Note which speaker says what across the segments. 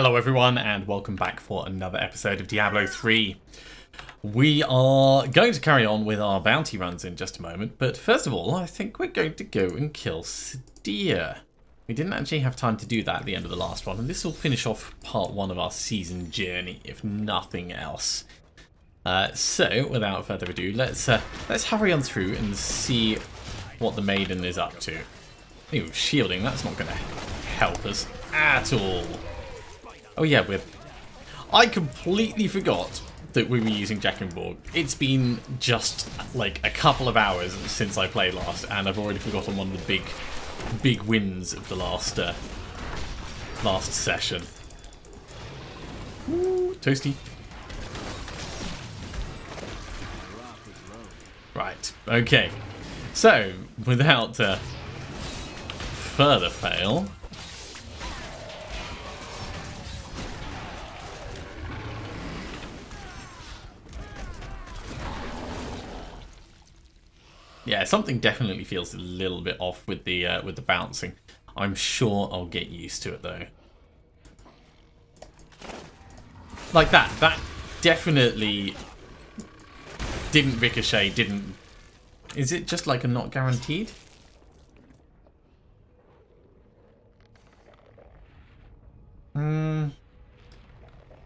Speaker 1: Hello everyone and welcome back for another episode of Diablo 3. We are going to carry on with our bounty runs in just a moment, but first of all I think we're going to go and kill SPIRE. We didn't actually have time to do that at the end of the last one, and this will finish off part 1 of our season journey, if nothing else. So without further ado, let's hurry on through and see what the maiden is up to. Ooh, shielding, that's not going to help us at all. Oh yeah, I completely forgot that we were using Jackenborg. It's been just like a couple of hours since I played last, and I've already forgotten one of the big wins of the last session. Ooh, toasty. Right, okay. So, without further fail, yeah, something definitely feels a little bit off with the bouncing. I'm sure I'll get used to it though. Like that definitely didn't ricochet, didn't... Is it just like a not guaranteed?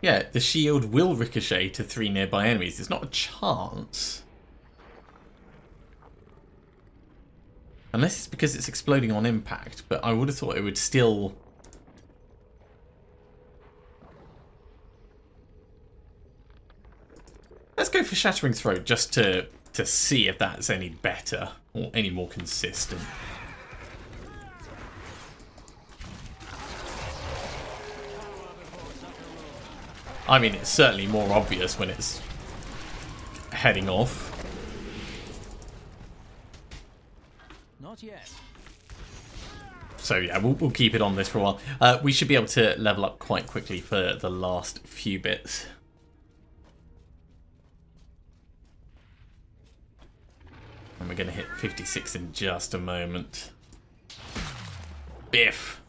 Speaker 1: Yeah, the shield will ricochet to 3 nearby enemies. It's not a chance. Unless it's because it's exploding on impact, but I would have thought it would still... Let's go for Shattering Throat just to see if that's any better or any more consistent. I mean, it's certainly more obvious when it's heading off.
Speaker 2: Not yet.
Speaker 1: So yeah, we'll keep it on this for a while. We should be able to level up quite quickly for the last few bits. And we're going to hit 56 in just a moment. Biff!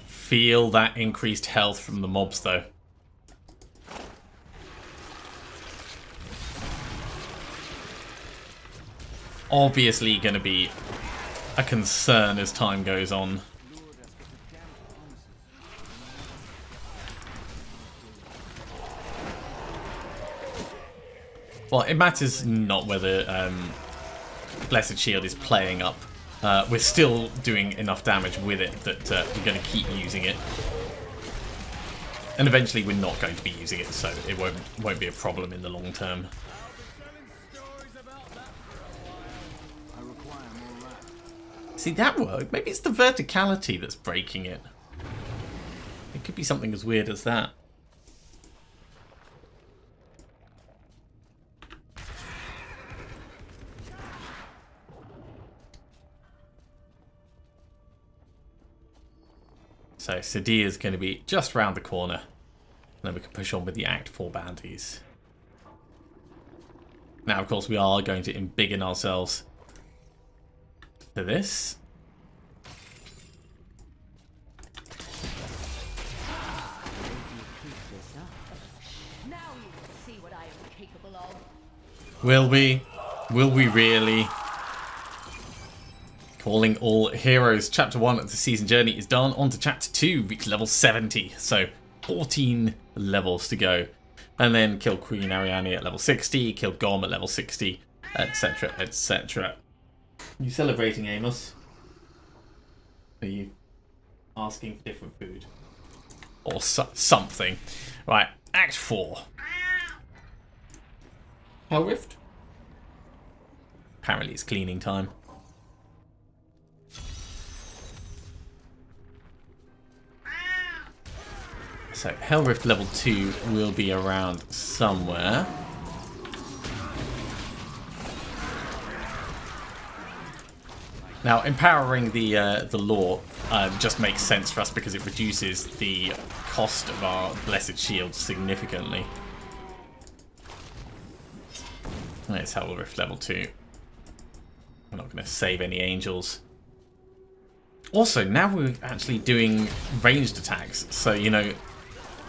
Speaker 1: Feel that increased health from the mobs though. Obviously going to be a concern as time goes on. Well, it matters not whether Blessed Shield is playing up. We're still doing enough damage with it that we're going to keep using it. And eventually we're not going to be using it, so it won't be a problem in the long term. See, that worked. Maybe it's the verticality that's breaking it. It could be something as weird as that. So Sadir is going to be just round the corner. And then we can push on with the Act 4 bounties. Now, of course, we are going to embiggen ourselves for this. Will we? Will we really? Calling all heroes. Chapter 1 of the season journey is done. On to Chapter 2, reach level 70. So 14 levels to go. And then kill Queen Ariane at level 60, kill Gom at level 60, etc, etc. Are you celebrating, Amos? Are you asking for different food? Or something. Right, Act 4. Hell Rift? Apparently it's cleaning time. So, Hell Rift level 2 will be around somewhere. Now, empowering the law just makes sense for us because it reduces the cost of our Blessed Shield significantly. Let's have a rift level 2. We're not going to save any angels. Also, now we're actually doing ranged attacks, so, you know,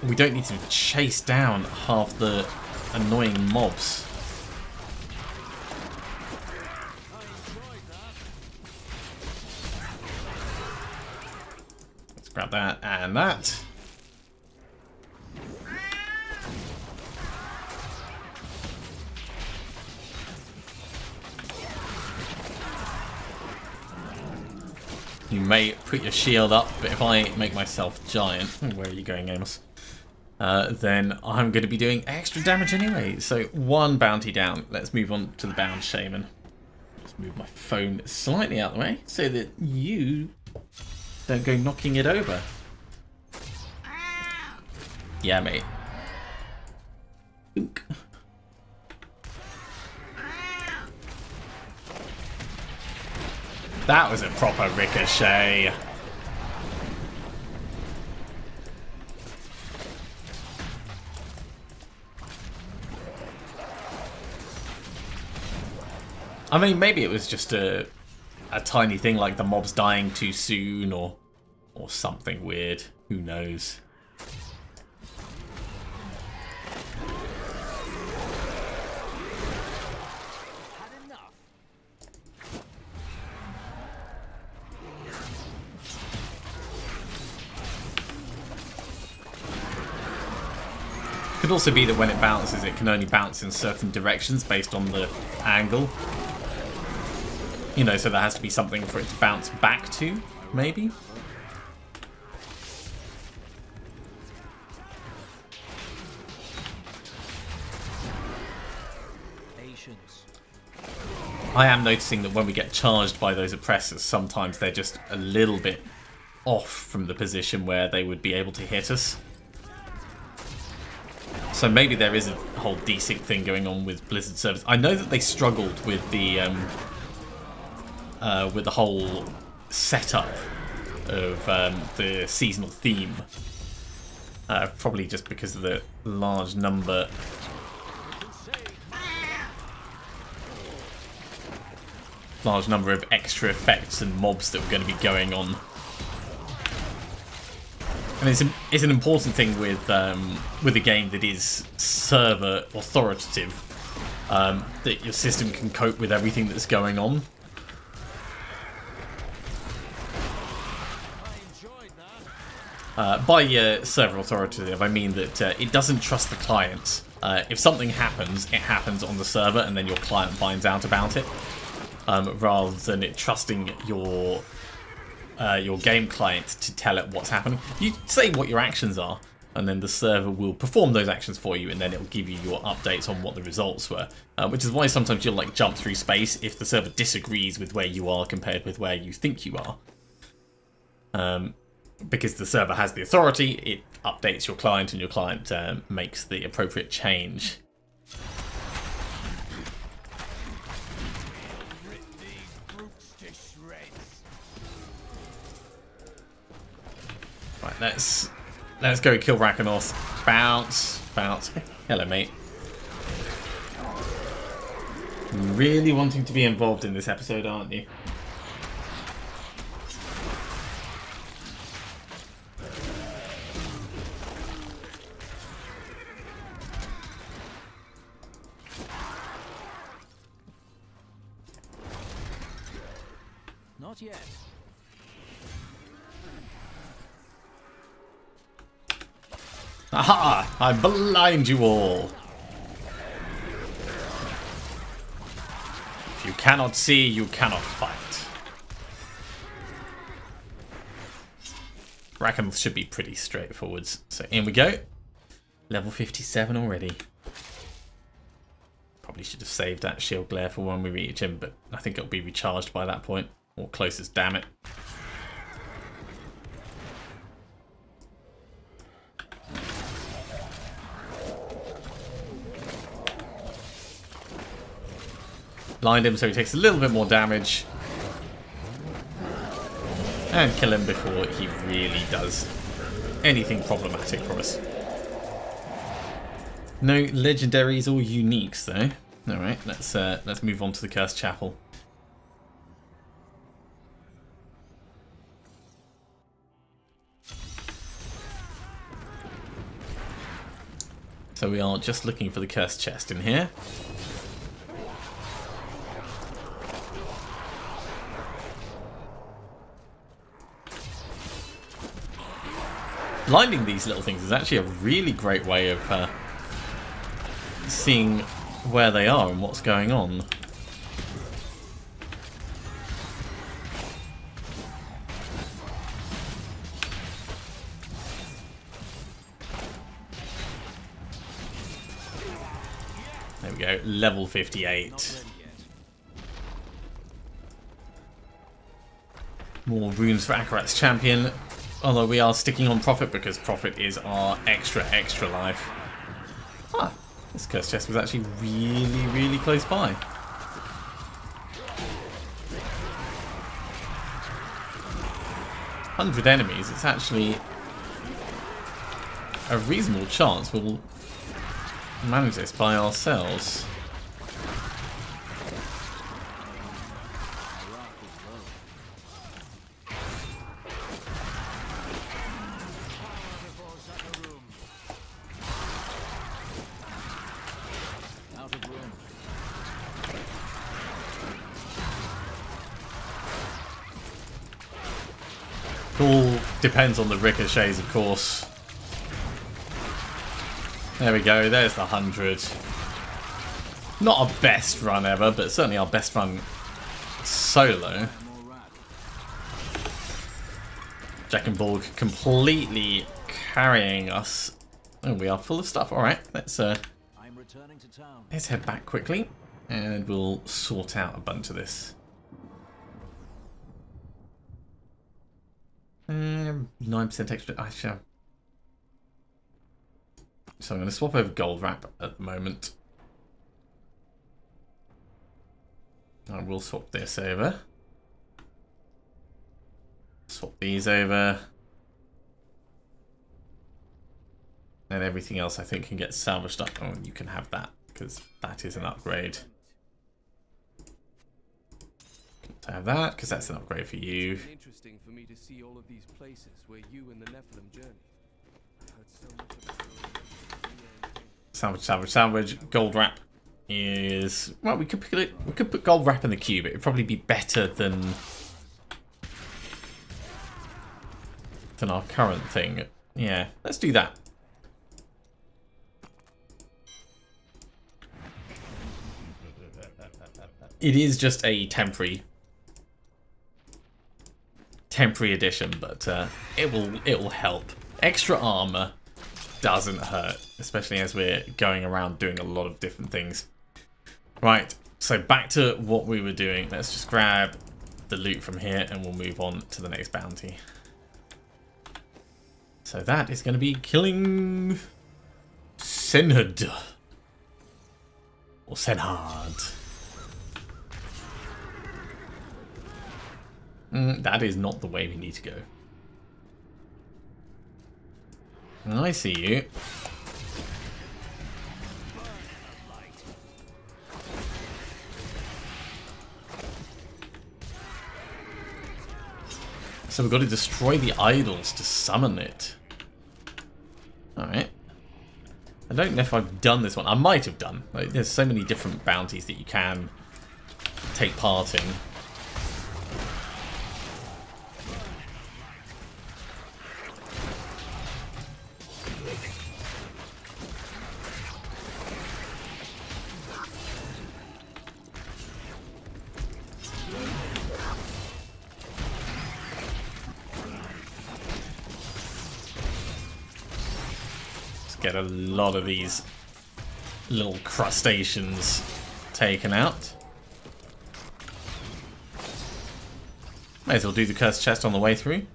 Speaker 1: we don't need to chase down half the annoying mobs. Let's grab that and that. You may put your shield up, but if I make myself giant... Where are you going, Amos? Then I'm going to be doing extra damage anyway. So 1 bounty down. Let's move on to the bound shaman. Let's move my phone slightly out of the way so that you don't go knocking it over. Yeah, mate. Oink. That was a proper ricochet. I mean, maybe it was just a tiny thing like the mobs dying too soon or something weird. Who knows? Could also be that when it bounces, it can only bounce in certain directions based on the angle. You know, so there has to be something for it to bounce back to, maybe?
Speaker 2: Patience.
Speaker 1: I am noticing that when we get charged by those oppressors, sometimes they're just a little bit off from the position where they would be able to hit us. So maybe there is a whole desync thing going on with Blizzard servers. I know that they struggled with the whole setup of the seasonal theme, probably just because of the large number of extra effects and mobs that were going to be going on. And it's an important thing with a game that is server authoritative, that your system can cope with everything that's going on. By server authoritative, I mean that it doesn't trust the clients. If something happens, it happens on the server, and then your client finds out about it, rather than it trusting your game client to tell it what's happening. You say what your actions are, and then the server will perform those actions for you, and then it'll give you your updates on what the results were. Which is why sometimes you'll like jump through space if the server disagrees with where you are compared with where you think you are. Because the server has the authority, it updates your client, and your client makes the appropriate change. Right, let's go kill Rakanorth. Bounce, bounce. Hello, mate. Really wanting to be involved in this episode, aren't you?
Speaker 2: Not yet.
Speaker 1: Aha! I blind you all! If you cannot see, you cannot fight. Rackham should be pretty straightforward. So in we go. Level 57 already. Probably should have saved that shield glare for when we reach him, but I think it'll be recharged by that point. Or closest, damn it. Blind him so he takes a little bit more damage. And kill him before he really does anything problematic for us. No legendaries or uniques though. All right, let's move on to the Cursed Chapel. So we are just looking for the Cursed Chest in here. Blinding these little things is actually a really great way of seeing where they are and what's going on. There we go, level 58. More runes for Akarat's champion. Although we are sticking on Prophet because Prophet is our extra life. Ah, this Cursed Chest was actually really close by. $100 enemies, it's actually a reasonable chance we'll manage this by ourselves. All depends on the ricochets, of course. There we go, there's the 100. Not our best run ever, but certainly our best run solo. Jack and Borg completely carrying us. Oh, we are full of stuff. Alright, let's head back quickly and we'll sort out a bunch of this. 9% extra. So I'm going to swap over gold wrap at the moment. I will swap this over. Swap these over. And everything else I think can get salvaged up. Oh, you can have that because that is an upgrade. To have that because that's an upgrade for you.
Speaker 3: Interesting for me to see all of these places where you and the Nephilim journeyed.
Speaker 1: Salvage. Gold wrap is well. We could put gold wrap in the cube. It'd probably be better than our current thing. Yeah, let's do that. It is just a temporary edition, but it will help. Extra armor doesn't hurt, especially as we're going around doing a lot of different things. Right, so back to what we were doing. Let's just grab the loot from here and we'll move on to the next bounty. So that is going to be killing Senhad or Senhad. That is not the way we need to go. I see you. So we've got to destroy the idols to summon it. Alright. I don't know if I've done this one. I might have done. Like, there's so many different bounties that you can take part in. Get a lot of these little crustaceans taken out. May as well do the cursed chest on the way through.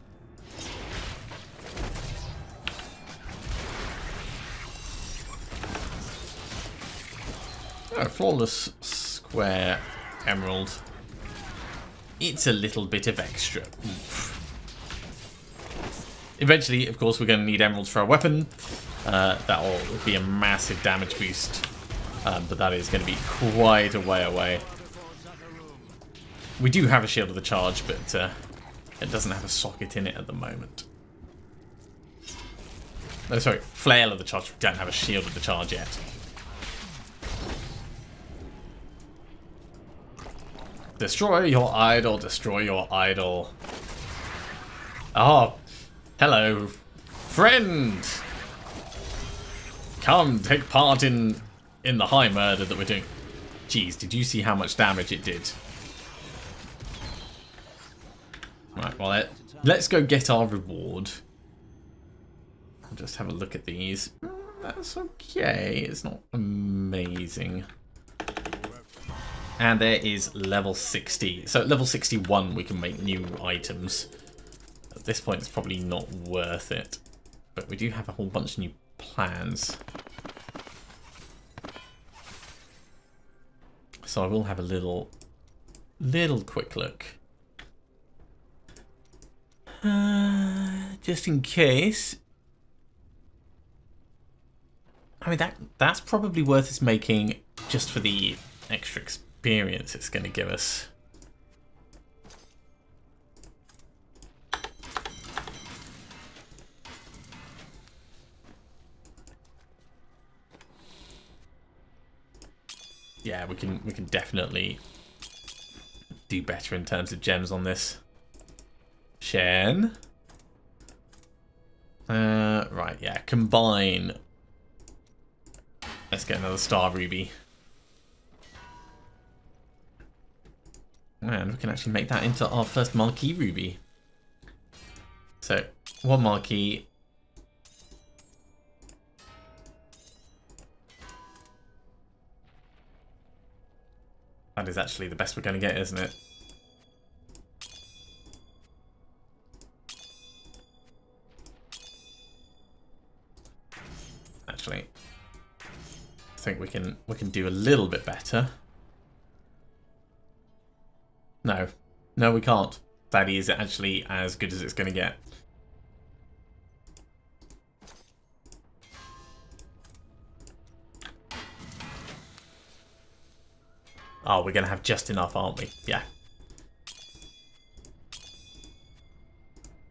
Speaker 1: Oh, flawless square emerald. It's a little bit of extra. Oof. Eventually, of course, we're going to need emeralds for our weapon. That will be a massive damage boost But that is going to be quite a way away. We do have a Shield of the Charge, but it doesn't have a socket in it at the moment. Oh, sorry, Flail of the Charge. We don't have a Shield of the Charge yet. Destroy your idol, destroy your idol. Oh, hello, friend. Come, take part in the high murder that we're doing. Jeez, did you see how much damage it did? Right, well, let's go get our reward. I'll just have a look at these. That's okay. It's not amazing. And there is level 60. So at level 61, we can make new items. At this point, it's probably not worth it. But we do have a whole bunch of new plans. So I will have a little quick look. Just in case. I mean, that's probably worth us making just for the extra experience it's going to give us. Yeah, we can definitely do better in terms of gems on this. Shen. Right, yeah, combine. Let's get another Star Ruby. And we can actually make that into our first Marquee Ruby. So, one Marquee. That is actually the best we're going to get, isn't it? Actually, I think we can do a little bit better. No, we can't. That is actually as good as it's going to get. Oh, we're going to have just enough, aren't we? Yeah.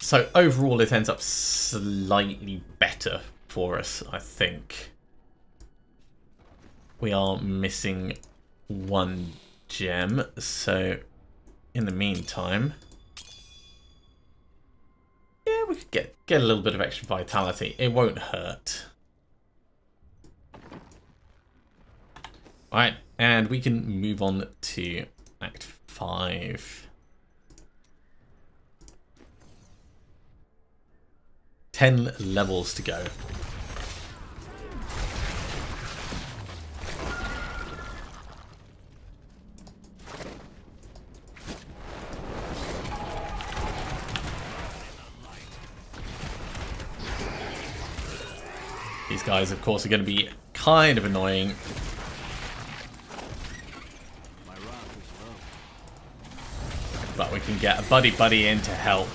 Speaker 1: So overall, it ends up slightly better for us, I think. We are missing one gem, so in the meantime, yeah, we could get a little bit of extra vitality. It won't hurt. Alright, and we can move on to Act 5. 10 levels to go. These guys, of course, are going to be kind of annoying. But we can get a buddy in to help.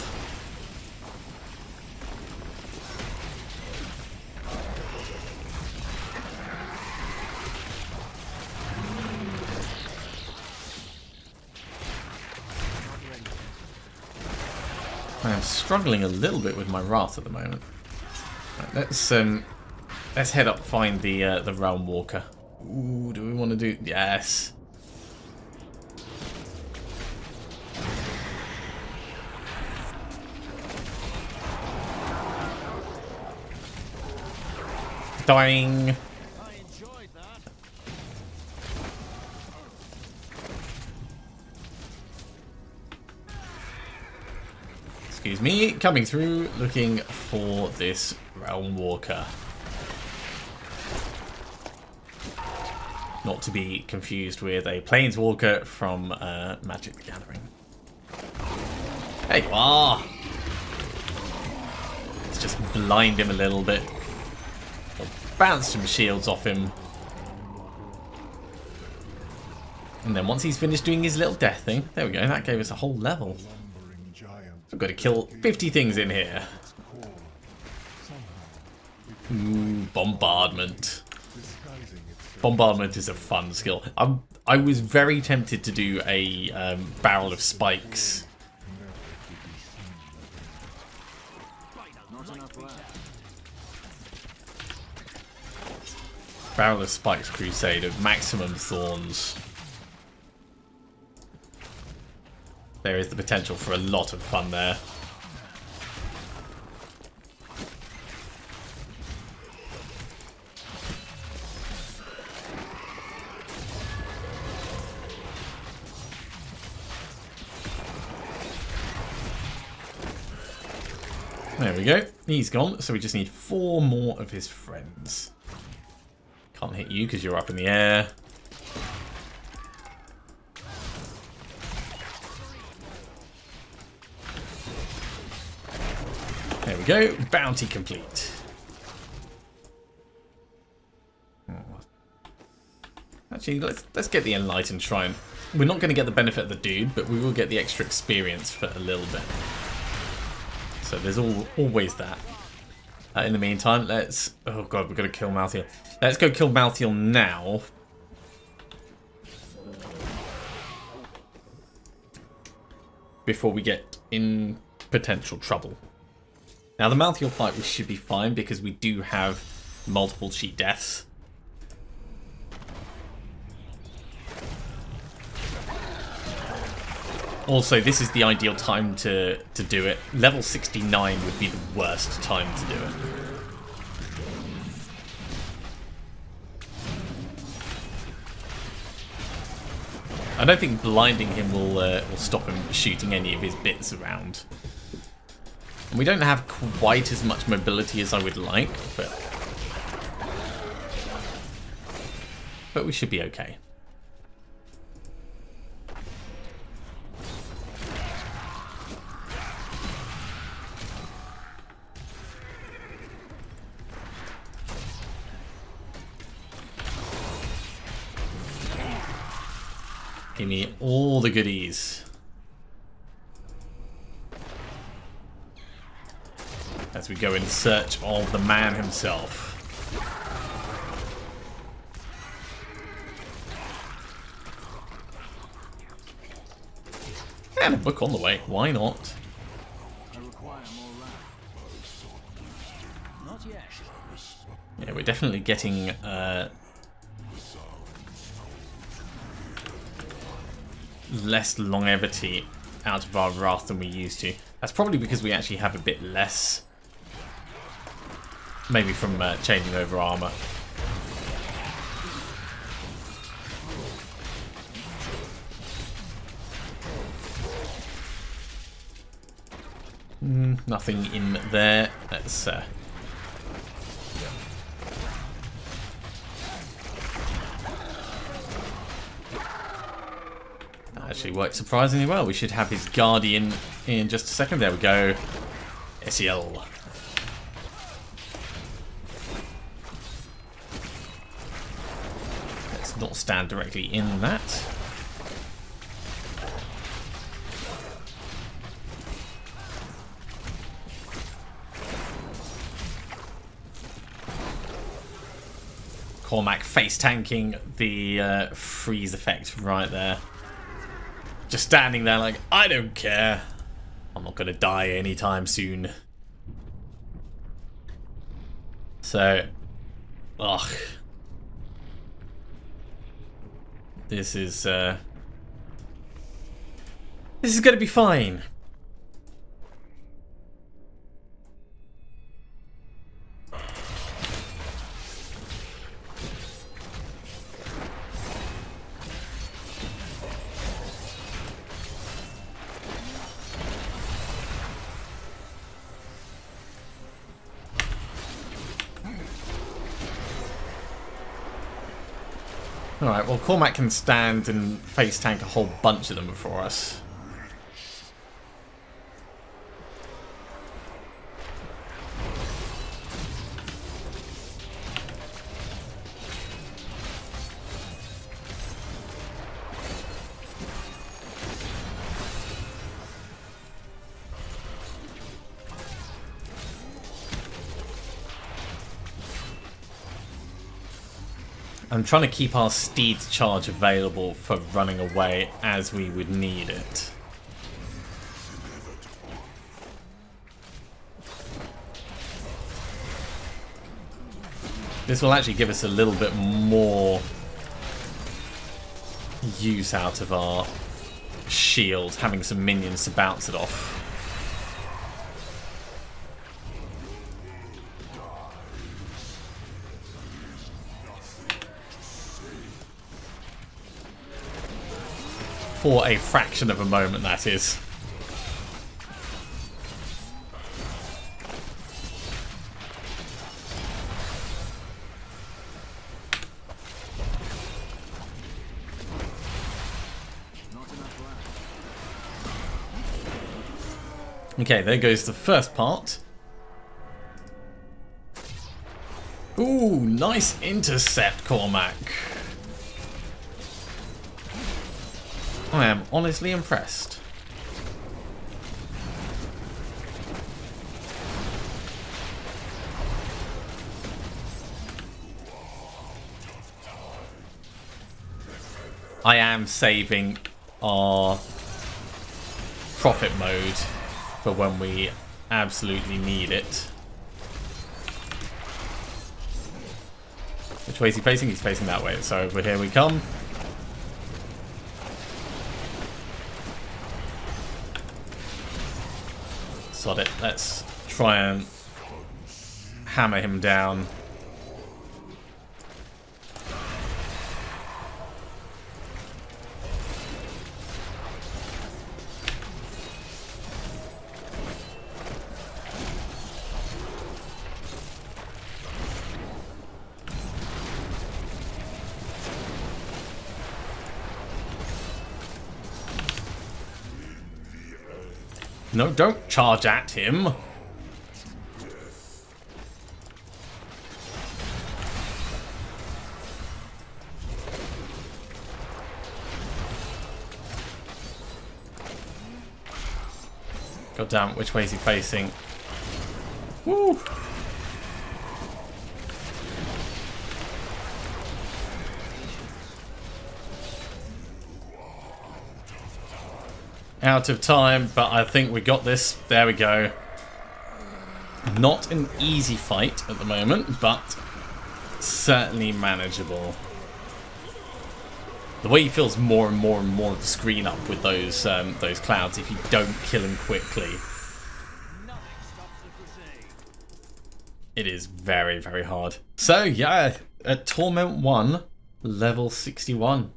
Speaker 1: I am struggling a little bit with my Wrath at the moment. Right, let's head up, find the Realm Walker. Ooh, do we want to do? Yes. Dying. Excuse me, coming through, looking for this Realm Walker. Not to be confused with a Planeswalker from Magic the Gathering. There you are! Let's just blind him a little bit. Or bounce some shields off him. And then once he's finished doing his little death thing, there we go, that gave us a whole level. I've got to kill 50 things in here. Ooh, bombardment. Bombardment is a fun skill. I was very tempted to do a barrel of spikes. Barrel of Spikes Crusader, maximum thorns. There is the potential for a lot of fun there. There we go. He's gone, so we just need 4 more of his friends. Can't hit you because you're up in the air. There we go. Bounty complete. Actually, let's get the Enlightened Shrine. We're not going to get the benefit of the dude, but we will get the extra experience for a little bit. So there's always that. In the meantime, let's... Oh god, we've got to kill Malthael. Let's go kill Malthael now. Before we get in potential trouble. Now, the Malthael fight, we should be fine because we do have multiple cheat deaths. Also, this is the ideal time to do it. Level 69 would be the worst time to do it. I don't think blinding him will stop him shooting any of his bits around. And we don't have quite as much mobility as I would like, but we should be okay. Give me all the goodies. As we go in search of the man himself. And a book on the way. Why not? Yeah, we're definitely getting... less longevity out of our wrath than we used to. That's probably because we actually have a bit less. Maybe from changing over armor. Nothing in there. Let's actually worked surprisingly well. We should have his Guardian in just a second. There we go. SEL. Let's not stand directly in that. Cormac face tanking the freeze effect right there. Just standing there like, I don't care. I'm not going to die anytime soon. So, ugh. This is going to be fine. Alright, well Cormac can stand and face tank a whole bunch of them before us. I'm trying to keep our steed's charge available for running away as we would need it. This will actually give us a little bit more use out of our shield, having some minions to bounce it off. For a fraction of a moment, that is. Okay, there goes the first part. Ooh, nice intercept, Cormac. I am honestly impressed. I am saving our profit mode for when we absolutely need it. Which way is he facing? He's facing that way. So over here we come. Sod it. Let's try and hammer him down. No, don't charge at him. God damn, which way is he facing? Woo! Out of time, but I think we got this. There we go. Not an easy fight at the moment, but certainly manageable. The way he fills more and more and more of the screen up with those clouds if you don't kill him quickly. It is very, very hard. So yeah, at Torment 1, level 61.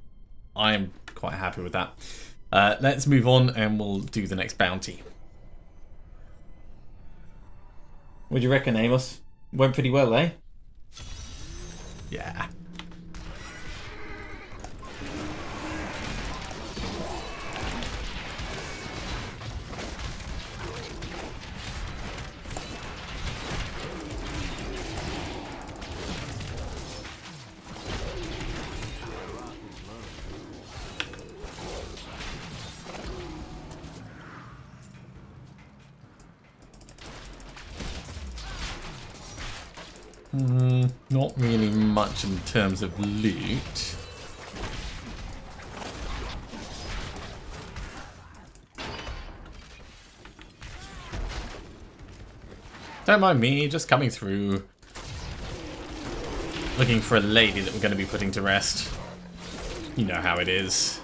Speaker 1: I'm quite happy with that. Let's move on and we'll do the next bounty. What do you reckon, Amos? Went pretty well, eh? Yeah. Not really much in terms of loot. Don't mind me, just coming through. Looking for a lady that we're going to be putting to rest. You know how it is.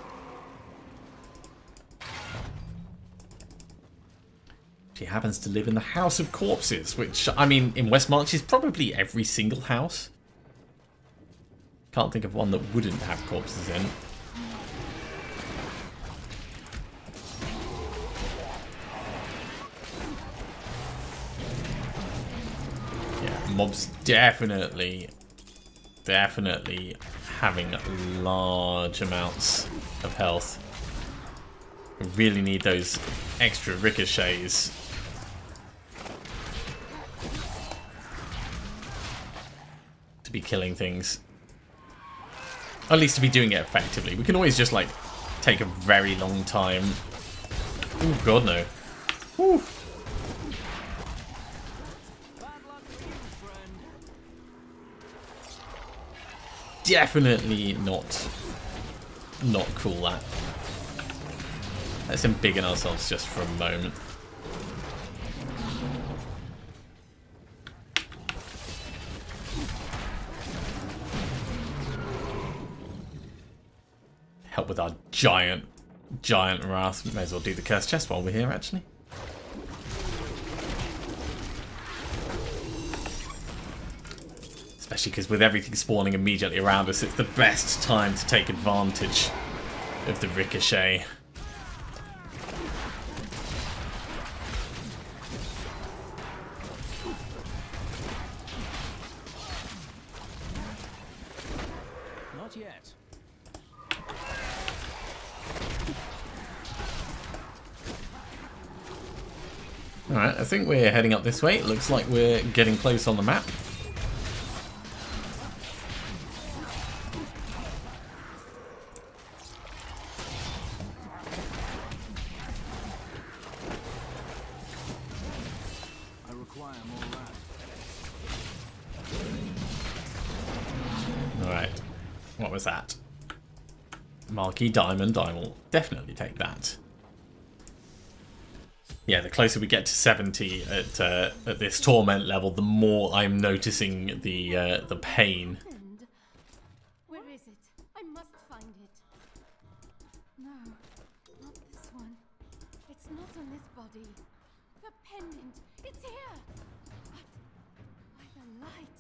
Speaker 1: She happens to live in the House of Corpses, which, I mean, in Westmarch is probably every single house. Can't think of one that wouldn't have corpses in. Yeah, mobs definitely having large amounts of health. We really need those extra ricochets. To be killing things. Or at least to be doing it effectively. We can always just like take a very long time. Oh god no. Whew. definitely not cool, that. Let's embiggen ourselves just for a moment. Help with our giant wrath. May as well do the cursed chest while we're here, actually. Especially because with everything spawning immediately around us, it's the best time to take advantage of the ricochet.
Speaker 2: Not yet.
Speaker 1: Alright, I think we're heading up this way. It looks like we're getting close on the map.
Speaker 2: I require more land.
Speaker 1: Alright, what was that? Marquee diamond, I will definitely take that. Yeah, the closer we get to 70 at this torment level, the more I'm noticing the pain.
Speaker 4: Where is it? I must find it. No, not this one. It's not on this body. The pendant, it's here. But by the light.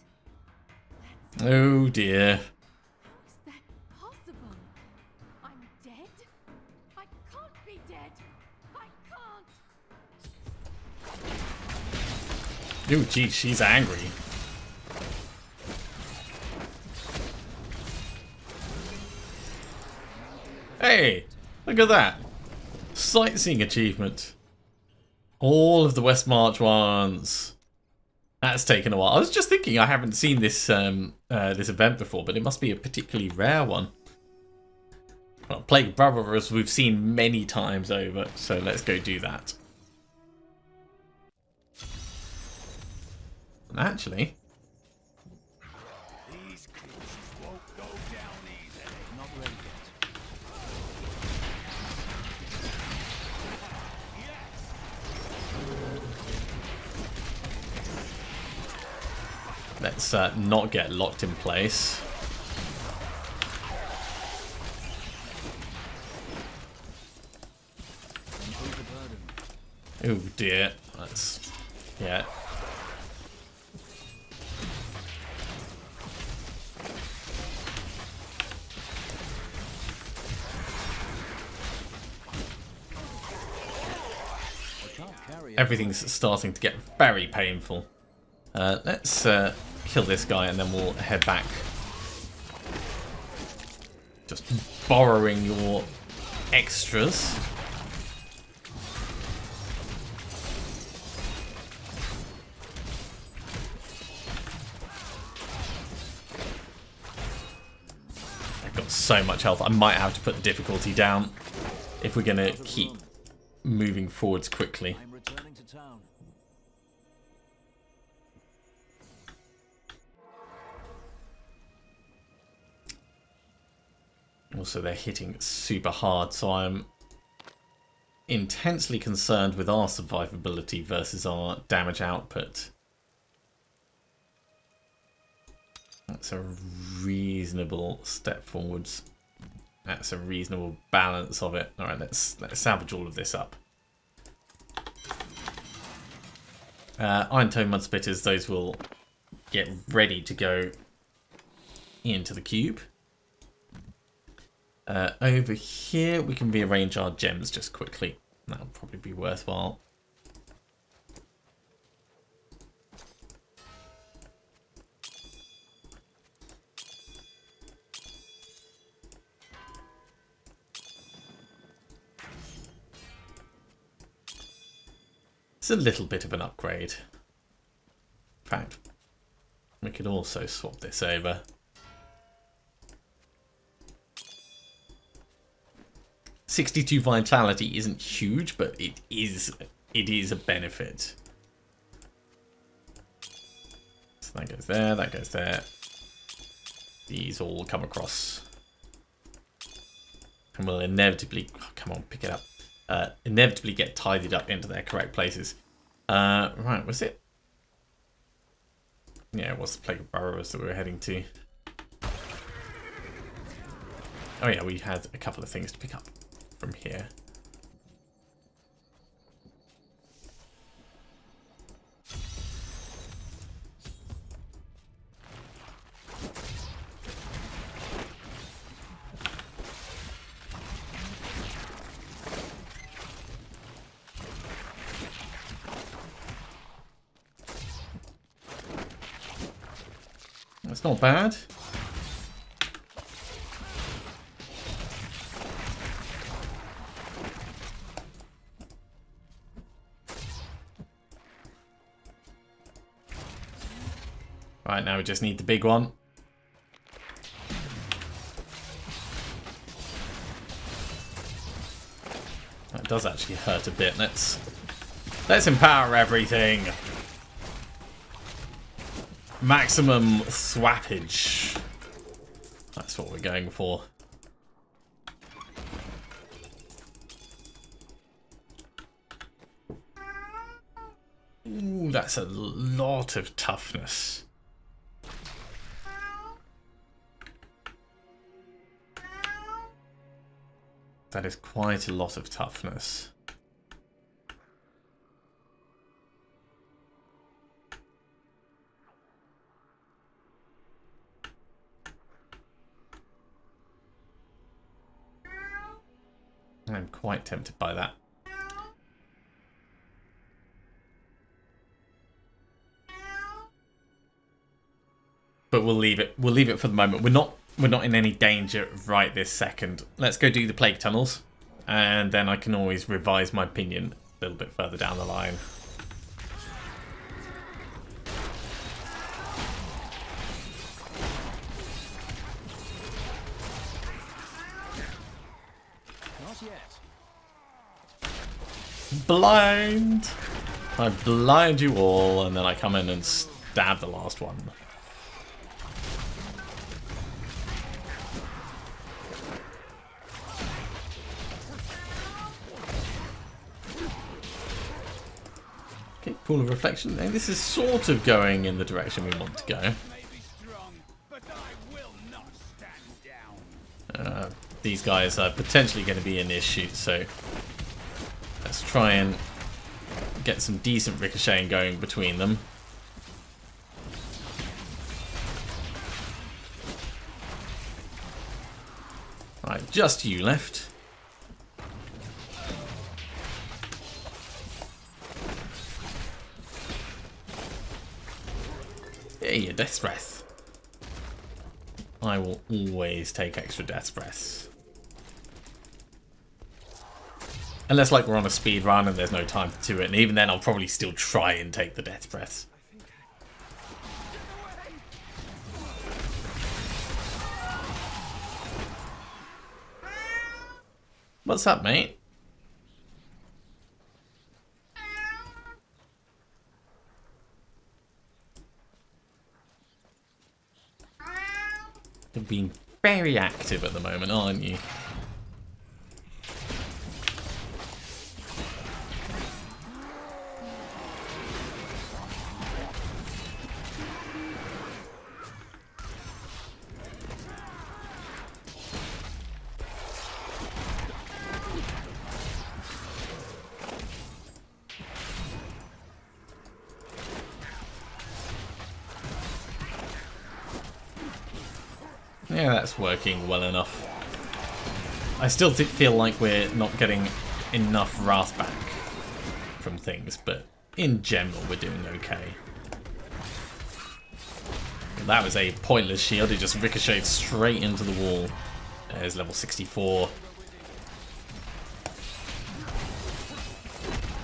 Speaker 4: That's
Speaker 1: Oh dear.
Speaker 4: How is that possible? I'm dead? I can't be dead. I can't.
Speaker 1: Ooh, geez, she's angry. Hey, look at that. Sightseeing achievement. All of the West March ones. That's taken a while. I was just thinking I haven't seen this this event before, but it must be a particularly rare one. Well, Plague Brothers we've seen many times over, so let's go do that. And actually,
Speaker 2: These creatures won't go down easy. Not ready yet.
Speaker 1: let's not get locked in place. Oh dear, that's yeah. Everything's starting to get very painful. Let's kill this guy and then we'll head back. Just borrowing your extras. I've got so much health. I might have to put the difficulty down if we're going to keep moving forwards quickly.
Speaker 2: I'm returning to town.
Speaker 1: Also, they're hitting super hard, so I'm intensely concerned with our survivability versus our damage output. That's a reasonable step forwards. That's a reasonable balance of it. All right, let's salvage all of this up. Iron Tone Mud Splitters, those will get ready to go into the cube. Over here, we can rearrange our gems just quickly. That'll probably be worthwhile. It's a little bit of an upgrade. In fact, we could also swap this over. .62 vitality isn't huge, but it is a benefit. So that goes there, that goes there. these all come across. And will inevitably, oh, come on, pick it up. Inevitably get tidied up into their correct places. Right, was it? Yeah, it was the Plague of Burrows that we were heading to. Oh yeah, we had a couple of things to pick up from here. That's not bad. Right, now we just need the big one. That does actually hurt a bit. Let's empower everything. Maximum swappage. That's what we're going for. Ooh, that's a lot of toughness. That is quite a lot of toughness. I'm quite tempted by that. But we'll leave it. We'll leave it for the moment. We're not in any danger right this second. Let's go do the plague tunnels, and then I can always revise my opinion a little bit further down the line. Blind! I blind you all, and then I come in and stab the last one. Okay, pool of reflection. This is sort of going in the direction we want to go. These guys are potentially going to be an issue, so let's try and get some decent ricocheting going between them. Right, just you left. Hey, a death breath. I will always take extra death breaths. Unless, like, we're on a speed run and there's no time to do it, and even then I'll probably still try and take the death breaths. What's up, mate? You're being very active at the moment, aren't you? Yeah, that's working well enough. I still feel like we're not getting enough wrath back from things, but in general we're doing okay. That was a pointless shield, it just ricocheted straight into the wall. There's level 64.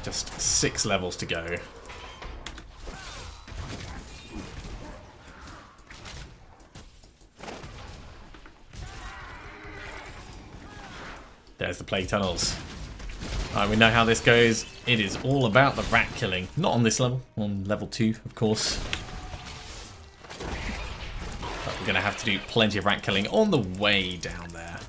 Speaker 1: Just 6 levels to go. There's the plague tunnels. Alright, we know how this goes. It is all about the rat killing. Not on this level, on level 2, of course. But we're going to have to do plenty of rat killing on the way down there.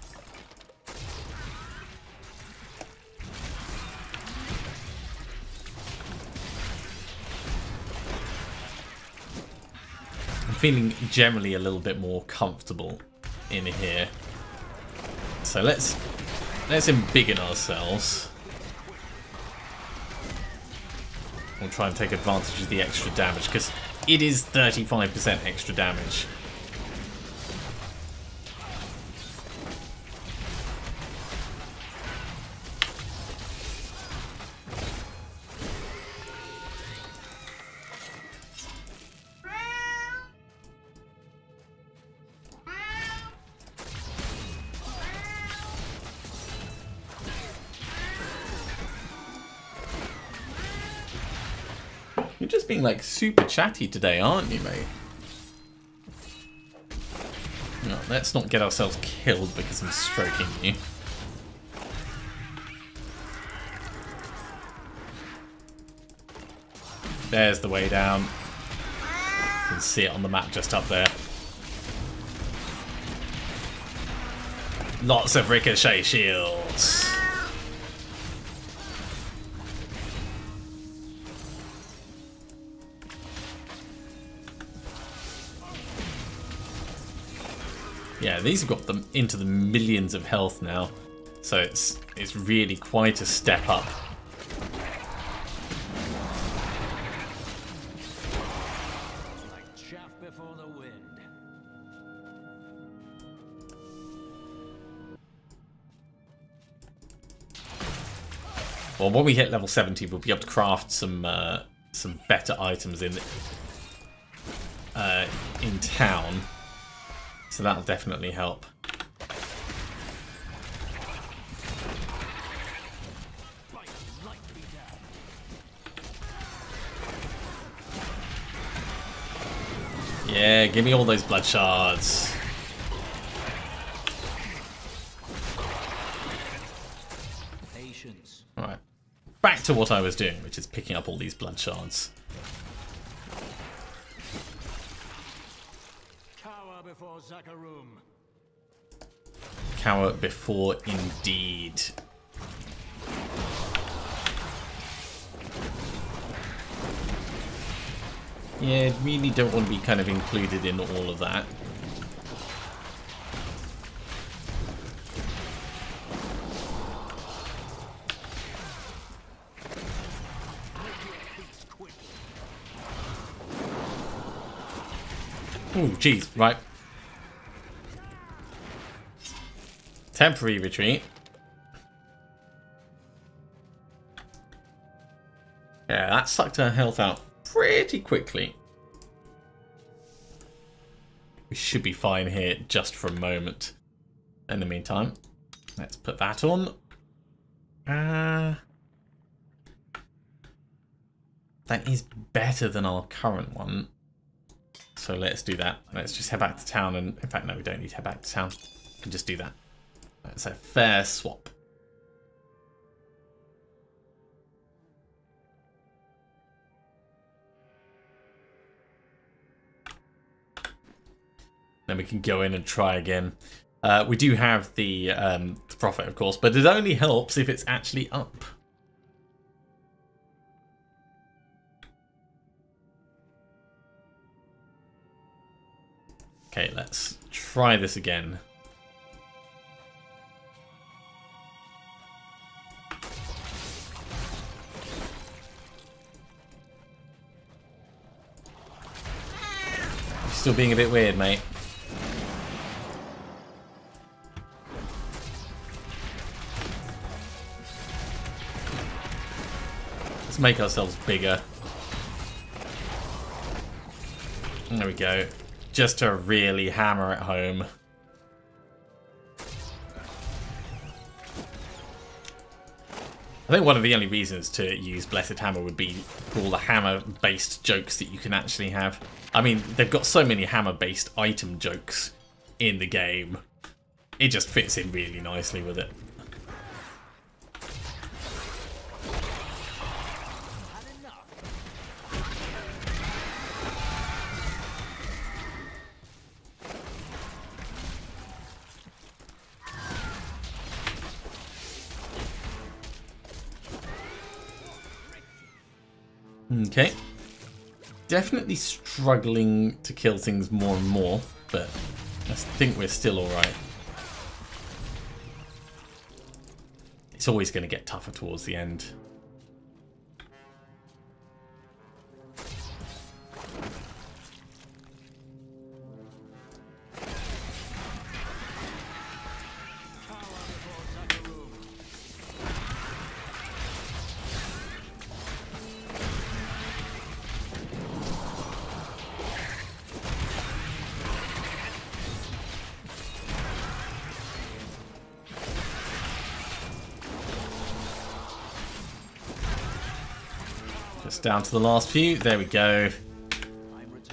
Speaker 1: I'm feeling generally a little bit more comfortable in here. So let's embiggen ourselves. We'll try and take advantage of the extra damage, because it is 35% extra damage. You're just being like super chatty today, aren't you, mate? No, let's not get ourselves killed because I'm stroking you. There's the way down. You can see it on the map just up there. Lots of ricochet shields. Yeah, these have got them into the millions of health now, so it's really quite a step up.
Speaker 2: Like chaff before the wind.
Speaker 1: Well, when we hit level 70, we'll be able to craft some better items in town. So that'll definitely help. Yeah, give me all those blood shards.
Speaker 2: Patience.
Speaker 1: Alright. Back to what I was doing, which is picking up all these blood shards.
Speaker 2: Before Zakarum.
Speaker 1: Cower before indeed. Yeah, really don't want to be kind of included in all of that. Oh, jeez, right. Temporary retreat. Yeah, that sucked her health out pretty quickly. We should be fine here just for a moment. In the meantime, let's put that on. That is better than our current one. So let's do that. Let's just head back to town. And in fact, no, we don't need to head back to town. We can just do that. That's a fair swap. Then we can go in and try again. We do have the profit, of course, but it only helps if it's actually up. Okay, let's try this again. You're still being a bit weird, mate. Let's make ourselves bigger. There we go. Just to really hammer it home. I think one of the only reasons to use Blessed Hammer would be for all the hammer-based jokes that you can actually have. I mean, they've got so many hammer-based item jokes in the game. It just fits in really nicely with it. Okay. Definitely struggling to kill things more and more, but I think we're still alright. It's always going to get tougher towards the end. Just down to the last few. There we go.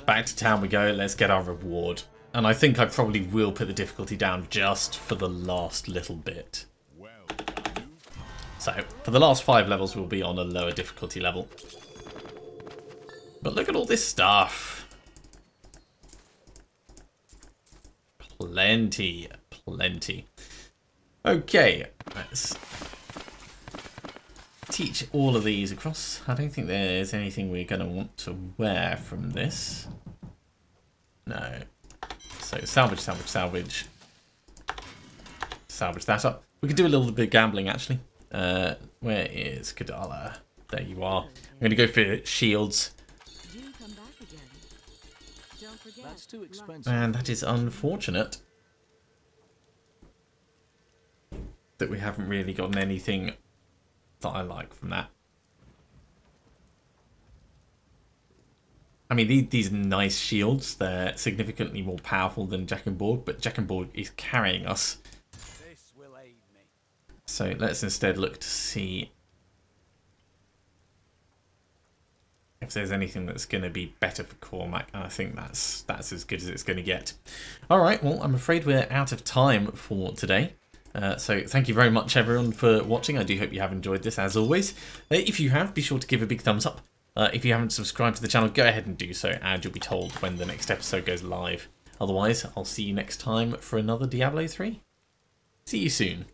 Speaker 1: Back to town we go. Let's get our reward. And I think I probably will put the difficulty down just for the last little bit. So, for the last 5 levels, we'll be on a lower difficulty level. But look at all this stuff. Plenty. Plenty. Okay, let's teach all of these across. I don't think there's anything we're going to want to wear from this. No. So salvage, salvage, salvage. Salvage that up. We could do a little bit of gambling actually. Where is Kadala? There you are. I'm going to go for shields.
Speaker 3: That's too expensive.
Speaker 1: And that is unfortunate that we haven't really gotten anything that I like from that. I mean, these are nice shields. They're significantly more powerful than Jack and Borg, but Jack and Borg is carrying us.
Speaker 2: This will aid me.
Speaker 1: So let's instead look to see if there's anything that's going to be better for Cormac. And I think that's as good as it's going to get. All right, well, I'm afraid we're out of time for today. So thank you very much everyone for watching. I do hope you have enjoyed this as always. If you have, be sure to give a big thumbs up. If you haven't subscribed to the channel, go ahead and do so, and you'll be told when the next episode goes live. Otherwise, I'll see you next time for another Diablo 3. See you soon.